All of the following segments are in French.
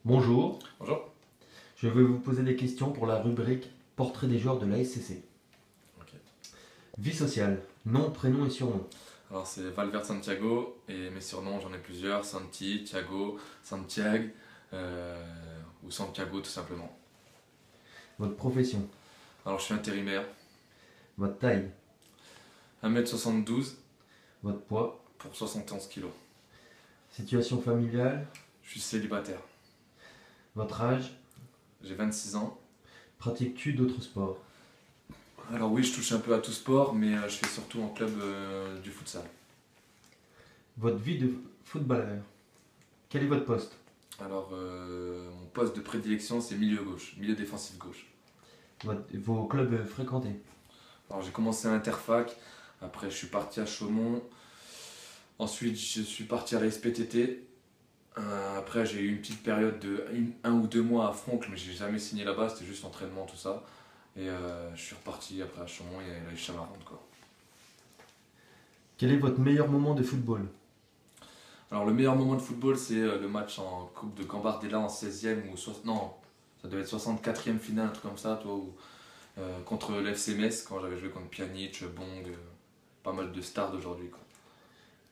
Bonjour, Bonjour. je vais vous poser des questions pour la rubrique Portrait des joueurs de la SCC. Ok. Vie sociale, nom, prénom et surnom. Alors c'est Valverde Santiago et mes surnoms j'en ai plusieurs, Santi, Thiago, Santiago ou Santiago tout simplement. Votre profession, Alors je suis intérimaire, votre taille, 1m72 votre poids, pour 71 kilos. situation familiale, Je suis célibataire, votre âge, j'ai 26 ans. pratiques-tu d'autres sports? Alors oui je touche un peu à tout sport mais je fais surtout en club du futsal. Votre vie de footballeur, quel est votre poste? Alors mon poste de prédilection c'est milieu gauche, milieu défensif gauche. Vos clubs fréquentés? Alors j'ai commencé à Interfac, après je suis parti à Chaumont, ensuite je suis parti à la SPTT. Après, j'ai eu une petite période de 1 ou 2 mois à Froncle, mais j'ai jamais signé là-bas, c'était juste entraînement, tout ça. Et je suis reparti après à Chaumont et à la Chamarande, quoi. Quel est votre meilleur moment de football? Alors, le meilleur moment de football, c'est le match en Coupe de Gambardella en 16e ou non, ça devait être 64e finale, un truc comme ça, toi, contre l'FC Metz, quand j'avais joué contre Pjanic, Bong, pas mal de stars d'aujourd'hui, quoi.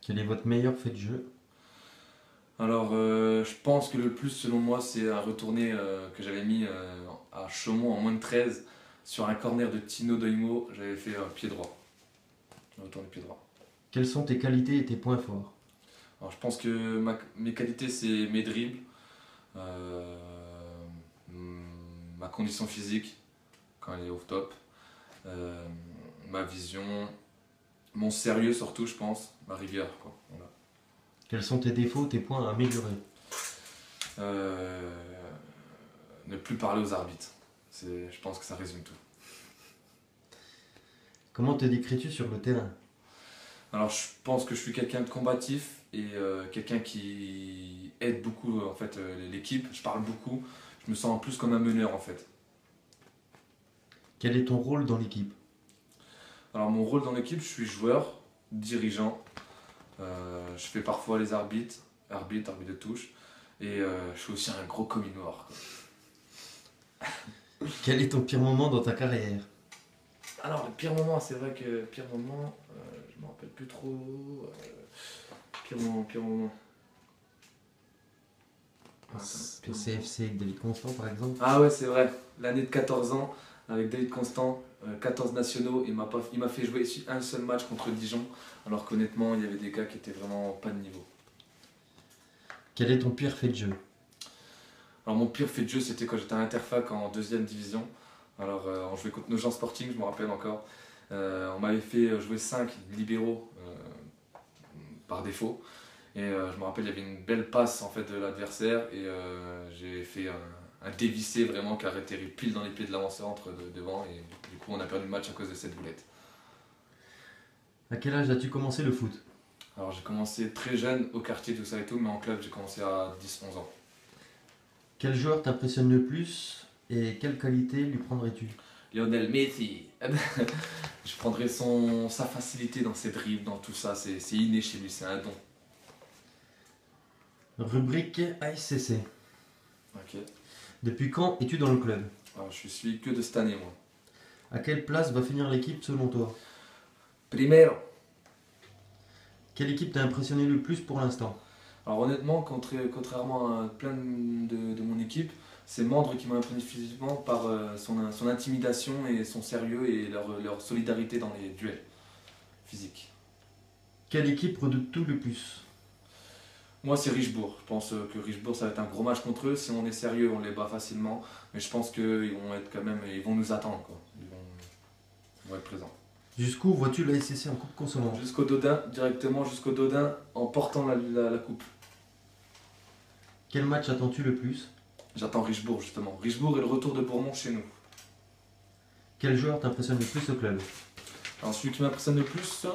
Quel est votre meilleur fait de jeu? Alors, je pense que le plus, selon moi, c'est un retourné que j'avais mis à Chaumont en moins de 13 sur un corner de Tino Doimo. J'avais fait un pied droit, un retourné pied droit. Quelles sont tes qualités et tes points forts? Alors, je pense que mes qualités, c'est mes dribbles, euh, ma condition physique quand elle est au top, euh, ma vision, mon sérieux surtout, je pense, ma rigueur, quoi. Voilà. Quels sont tes défauts, tes points à améliorer? Euh, Ne plus parler aux arbitres. Je pense que ça résume tout. Comment te décris-tu sur le terrain? Alors je pense que je suis quelqu'un de combatif et quelqu'un qui aide beaucoup en fait l'équipe. Je parle beaucoup. Je me sens plus comme un meneur en fait. Quel est ton rôle dans l'équipe? Alors mon rôle dans l'équipe, je suis joueur, dirigeant. Je fais parfois les arbitre de touche. Et je suis aussi un gros commis noir, quoi. Quel est ton pire moment dans ta carrière? Alors le pire moment, c'est vrai que pire moment, je me rappelle plus trop. Pire moment. Au CFC avec David Constant par exemple? Ah ouais, c'est vrai. L'année de 14 ans, avec David Constant, 14 nationaux, il m'a fait jouer un seul match contre Dijon, alors qu'honnêtement, il y avait des gars qui étaient vraiment pas de niveau. Quel est ton pire fait de jeu? Alors mon pire fait de jeu, c'était quand j'étais à Interfac en deuxième division. Alors on jouait contre nos gens Sporting, je me rappelle encore. On m'avait fait jouer 5 libéraux par défaut. Et je me rappelle, il y avait une belle passe en fait de l'adversaire et j'ai fait un dévissé vraiment qui a atterri pile dans les pieds de l'avant-centre devant et du coup on a perdu le match à cause de cette boulette. À quel âge as-tu commencé le foot? Alors j'ai commencé très jeune au quartier tout ça et tout, mais en club j'ai commencé à 10-11 ans. Quel joueur t'impressionne le plus et quelle qualité lui prendrais-tu? Lionel Messi. Je prendrais sa facilité dans ses dribbles, dans tout ça, c'est inné chez lui, c'est un don. Rubrique ASCC. Ok. Depuis quand es-tu dans le club? Alors je suis que de cette année moi. À quelle place va finir l'équipe selon toi? Primero. Quelle équipe t'a impressionné le plus pour l'instant? Alors honnêtement, contrairement à plein de mon équipe, c'est Mandre qui m'a impressionné physiquement par son intimidation et son sérieux et leur solidarité dans les duels physiques. Quelle équipe redoutes-tu le plus? Moi c'est Richebourg, je pense que Richebourg ça va être un gros match contre eux, si on est sérieux on les bat facilement, mais je pense qu'ils vont être quand même, ils vont nous attendre quoi, ils vont être présents. Jusqu'où vois-tu la SCC en coupe consolante? Jusqu'au Dodin, directement jusqu'au Dodin en portant la coupe. Quel match attends-tu le plus? J'attends Richebourg justement, Richebourg et le retour de Bourmont chez nous. Quel joueur t'impressionne le plus au club? Alors celui qui m'impressionne le plus,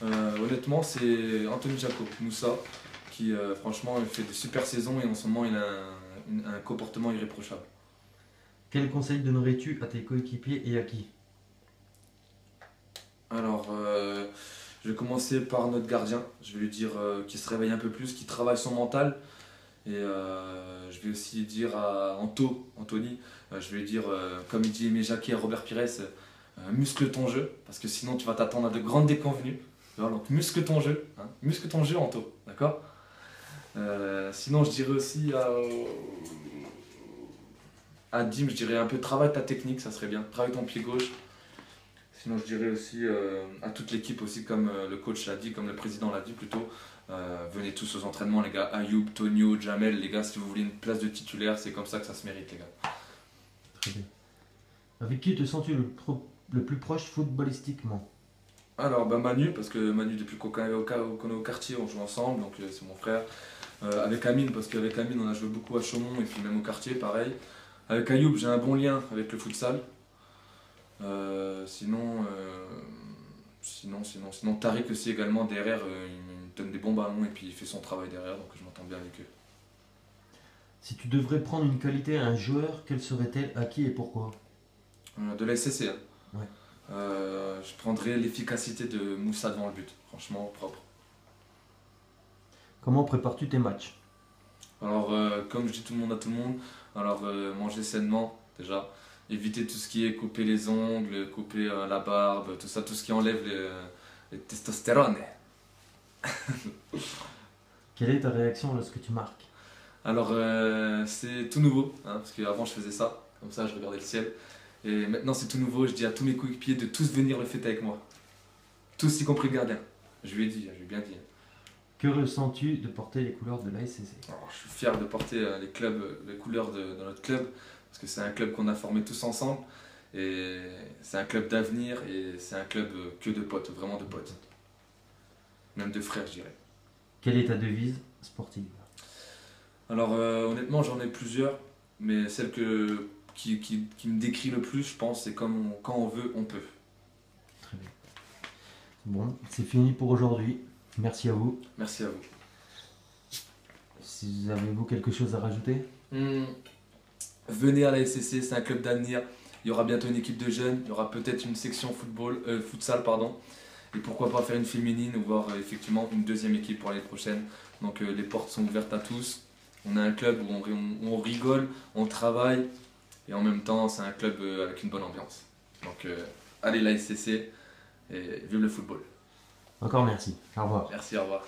honnêtement, c'est Anthony Jaco, Moussa, qui franchement il fait des super saisons et en ce moment il a un comportement irréprochable. Quel conseil donnerais-tu à tes coéquipiers et à qui? Alors je vais commencer par notre gardien, je vais lui dire qu'il se réveille un peu plus, qu'il travaille son mental et je vais aussi dire à Anthony, je vais lui dire, comme il dit Aimé Jacquet à Robert Pires, muscle ton jeu, parce que sinon tu vas t'attendre à de grandes déconvenues. Tu vois, donc muscle ton jeu, hein, muscle ton jeu Anto, d'accord. Sinon je dirais aussi à Dim, je dirais un peu travaille ta technique, ça serait bien, travaille ton pied gauche. Sinon je dirais aussi à toute l'équipe aussi, comme le coach l'a dit, comme le président l'a dit plutôt, venez tous aux entraînements les gars, Ayoub, Tonio, Jamel, les gars, si vous voulez une place de titulaire, c'est comme ça que ça se mérite les gars. Très bien. Avec qui te sens-tu le plus proche footballistiquement? Alors bah Manu, parce que Manu depuis qu'on est au quartier, on joue ensemble, donc c'est mon frère. Avec Amine, parce qu'avec Amine on a joué beaucoup à Chaumont et puis même au quartier, pareil. Avec Ayoub, j'ai un bon lien avec le futsal. Sinon Tariq aussi également derrière, il me donne des bons ballons et puis il fait son travail derrière, donc je m'entends bien avec eux. Si tu devrais prendre une qualité à un joueur, quelle serait-elle, à qui et pourquoi? De la SCC, hein. Ouais. Je prendrais l'efficacité de Moussa devant le but, franchement propre. Comment prépares-tu tes matchs? Alors comme je dis tout le monde à tout le monde, alors manger sainement déjà, éviter tout ce qui est couper les ongles, couper la barbe, tout ça, tout ce qui enlève les testostérone. Quelle est ta réaction lorsque tu marques? Alors c'est tout nouveau, hein, parce qu'avant je faisais ça, comme ça je regardais le ciel. Et maintenant c'est tout nouveau, je dis à tous mes coéquipiers de tous venir le fêter avec moi. Tous y compris le gardien. Je lui ai dit, je lui ai bien dit. Que ressens-tu de porter les couleurs de la SCC? Alors, je suis fier de porter les couleurs de notre club, parce que c'est un club qu'on a formé tous ensemble. Et c'est un club d'avenir et c'est un club que de potes, vraiment de potes. Même de frères, je dirais. Quelle est ta devise sportive? Alors honnêtement, j'en ai plusieurs, mais celle qui me décrit le plus, je pense, c'est comme quand on veut, on peut. Très bien. Bon, c'est fini pour aujourd'hui. Merci à vous. Merci à vous. Si vous avez quelque chose à rajouter? Venez à la SCC, c'est un club d'avenir. Il y aura bientôt une équipe de jeunes, il y aura peut-être une section futsal, pardon. Et pourquoi pas faire une féminine ou voir effectivement une deuxième équipe pour l'année prochaine. Donc les portes sont ouvertes à tous. On a un club où on rigole, on travaille et en même temps c'est un club avec une bonne ambiance. Donc allez la SCC et vive le football. Encore merci. Au revoir. Merci, au revoir.